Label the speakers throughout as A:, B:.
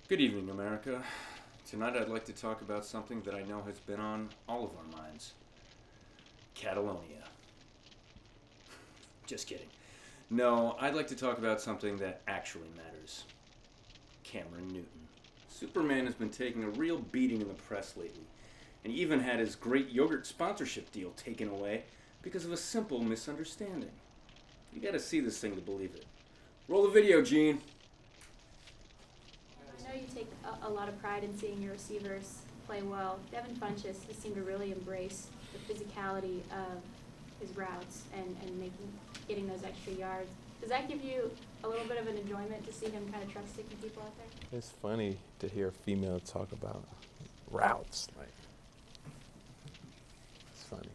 A: Good evening, America. Tonight I'd like to talk about something that I know has been on all of our minds. Catalonia. Just kidding. No, I'd like to talk about something that actually matters. Cameron Newton. Superman has been taking a real beating in the press lately, and he even had his great yogurt sponsorship deal taken away because of a simple misunderstanding. You gotta see this thing to believe it. Roll the video, Gene.
B: I know you take a lot of pride in seeing your receivers play well. Devin Funchess has seemed to really embrace the physicality of his routes and getting those extra yards. Does that give you a little bit of an enjoyment to see him kind of truck sticking people out there?
C: It's funny to hear a female talk about routes. Like, it's funny.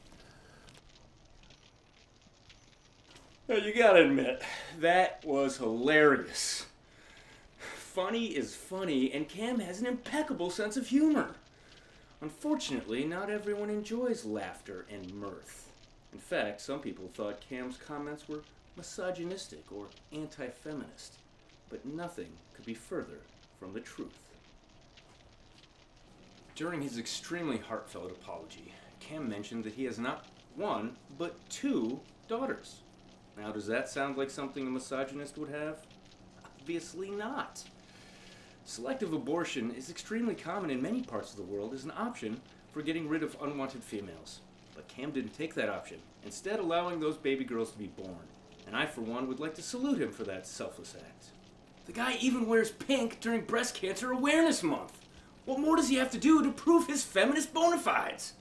A: Now, you gotta admit, that was hilarious. Funny is funny, and Cam has an impeccable sense of humor. Unfortunately, not everyone enjoys laughter and mirth. In fact, some people thought Cam's comments were misogynistic or anti-feminist, but nothing could be further from the truth. During his extremely heartfelt apology, Cam mentioned that he has not one, but two daughters. Now, does that sound like something a misogynist would have? Obviously not. Selective abortion is extremely common in many parts of the world as an option for getting rid of unwanted females. But Cam didn't take that option, instead allowing those baby girls to be born. And I, for one, would like to salute him for that selfless act. The guy even wears pink during Breast Cancer Awareness Month. What more does he have to do to prove his feminist bona fides?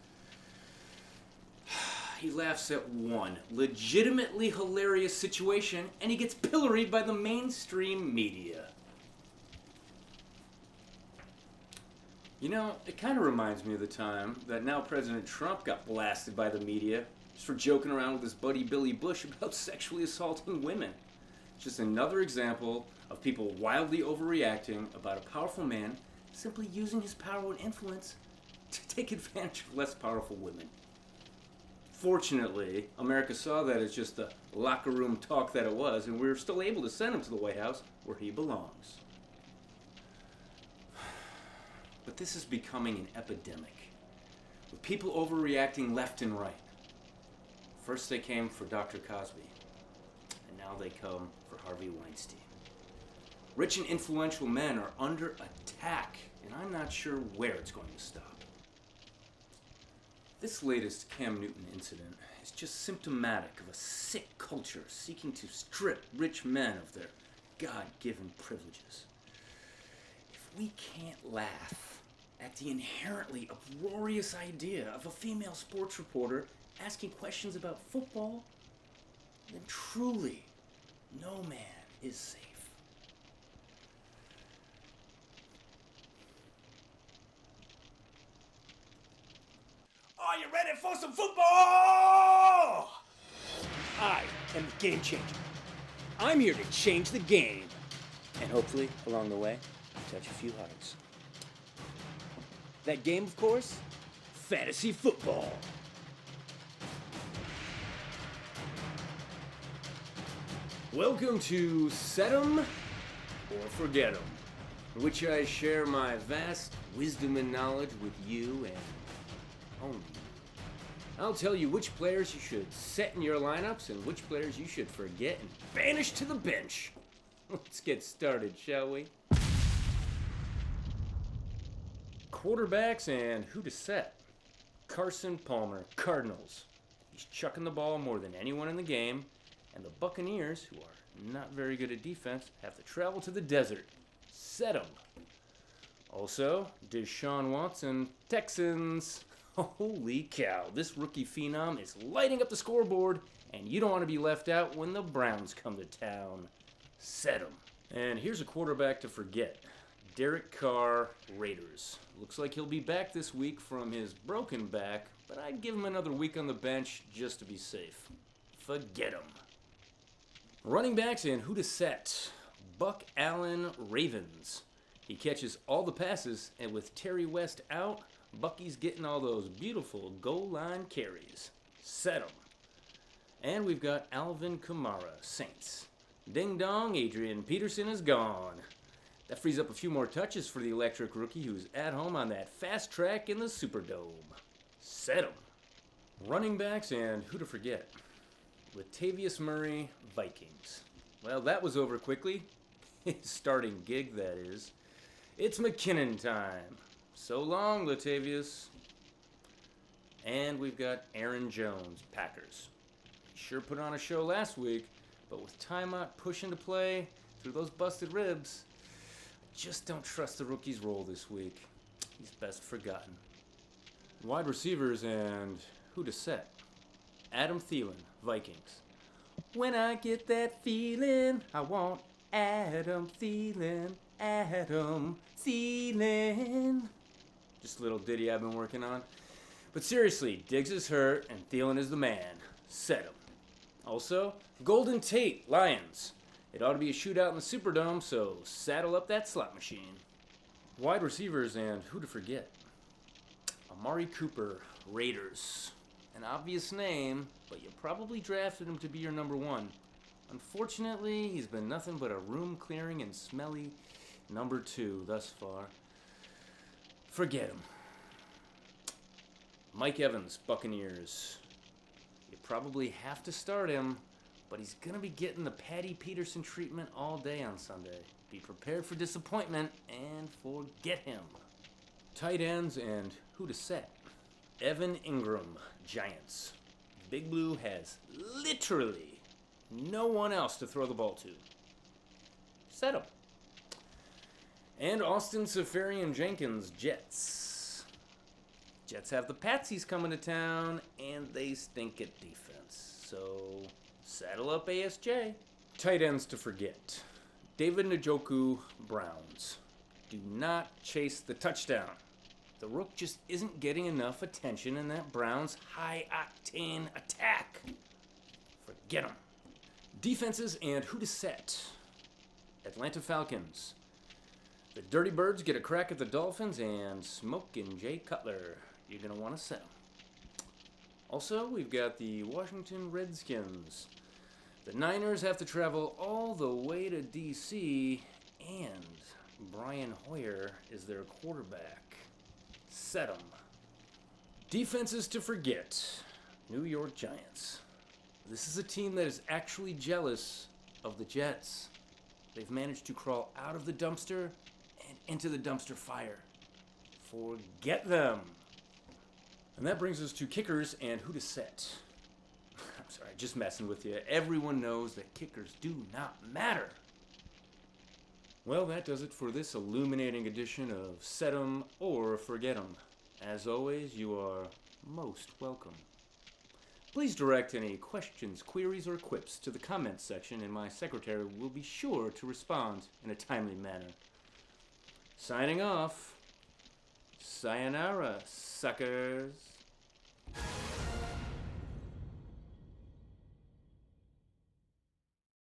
A: He laughs at one legitimately hilarious situation, and he gets pilloried by the mainstream media. You know, it kind of reminds me of the time that now President Trump got blasted by the media just for joking around with his buddy Billy Bush about sexually assaulting women. It's just another example of people wildly overreacting about a powerful man simply using his power and influence to take advantage of less powerful women. Fortunately, America saw that as just the locker room talk that it was, and we were still able to send him to the White House where he belongs. But this is becoming an epidemic, with people overreacting left and right. First they came for Dr. Cosby, and now they come for Harvey Weinstein. Rich and influential men are under attack, and I'm not sure where it's going to stop. This latest Cam Newton incident is just symptomatic of a sick culture seeking to strip rich men of their God-given privileges. If we can't laugh at the inherently uproarious idea of a female sports reporter asking questions about football, then truly no man is safe.
D: Are you ready for some football? I am the game changer. I'm here to change the game.
A: And hopefully, along the way, touch a few hearts.
D: That game, of course, fantasy football.
A: Welcome to Set 'em or Forget 'em, in which I share my vast wisdom and knowledge with you and only you. I'll tell you which players you should set in your lineups and which players you should forget and banish to the bench. Let's get started, shall we? Quarterbacks and who to set. Carson Palmer, Cardinals. He's chucking the ball more than anyone in the game, and the Buccaneers, who are not very good at defense, have to travel to the desert. Set 'em. Also, Deshaun Watson, Texans. Holy cow, this rookie phenom is lighting up the scoreboard, and you don't want to be left out when the Browns come to town. Set 'em. And here's a quarterback to forget. Derek Carr, Raiders. Looks like he'll be back this week from his broken back, but I'd give him another week on the bench just to be safe. Forget him. Running backs and who to set. Buck Allen, Ravens. He catches all the passes, and with Terry West out, Bucky's getting all those beautiful goal line carries. Set 'em. And we've got Alvin Kamara, Saints. Ding dong, Adrian Peterson is gone. That frees up a few more touches for the electric rookie who's at home on that fast track in the Superdome. Set 'em. Running backs, and who to forget? Latavius Murray, Vikings. Well, that was over quickly. His starting gig, that is. It's McKinnon time. So long, Latavius. And we've got Aaron Jones, Packers. He sure put on a show last week, but with timeout pushing to play through those busted ribs, I just don't trust the rookie's role this week. He's best forgotten. Wide receivers, and who to set? Adam Thielen, Vikings. When I get that feeling, I want Adam Thielen, Adam Thielen. Just a little ditty I've been working on. But seriously, Diggs is hurt and Thielen is the man. Set him. Also, Golden Tate, Lions. It ought to be a shootout in the Superdome, so saddle up that slot machine. Wide receivers, and who to forget? Amari Cooper, Raiders. An obvious name, but you probably drafted him to be your number one. Unfortunately, he's been nothing but a room-clearing and smelly number 2 thus far. Forget him. Mike Evans, Buccaneers. You probably have to start him, but he's going to be getting the Patty Peterson treatment all day on Sunday. Be prepared for disappointment and forget him. Tight ends, and who to set? Evan Ingram, Giants. Big Blue has literally no one else to throw the ball to. Set him. And Austin Seferian Jenkins, Jets. Jets have the Patsies coming to town, and they stink at defense. So, saddle up ASJ. Tight ends to forget. David Njoku, Browns. Do not chase the touchdown. The Rook just isn't getting enough attention in that Browns high-octane attack. Forget him. Defenses, and who to set? Atlanta Falcons. The Dirty Birds get a crack at the Dolphins, and Smoke and Jay Cutler. You're going to want to set them. Also, we've got the Washington Redskins. The Niners have to travel all the way to D.C., and Brian Hoyer is their quarterback. Set them. Defenses to forget. New York Giants. This is a team that is actually jealous of the Jets. They've managed to crawl out of the dumpster and into the dumpster fire. Forget them. And that brings us to kickers and who to set. I'm sorry, just messing with you. Everyone knows that kickers do not matter. Well, that does it for this illuminating edition of Set 'em or Forget 'em. As always, you are most welcome. Please direct any questions, queries, or quips to the comments section, and my secretary will be sure to respond in a timely manner. Signing off. Sayonara, suckers.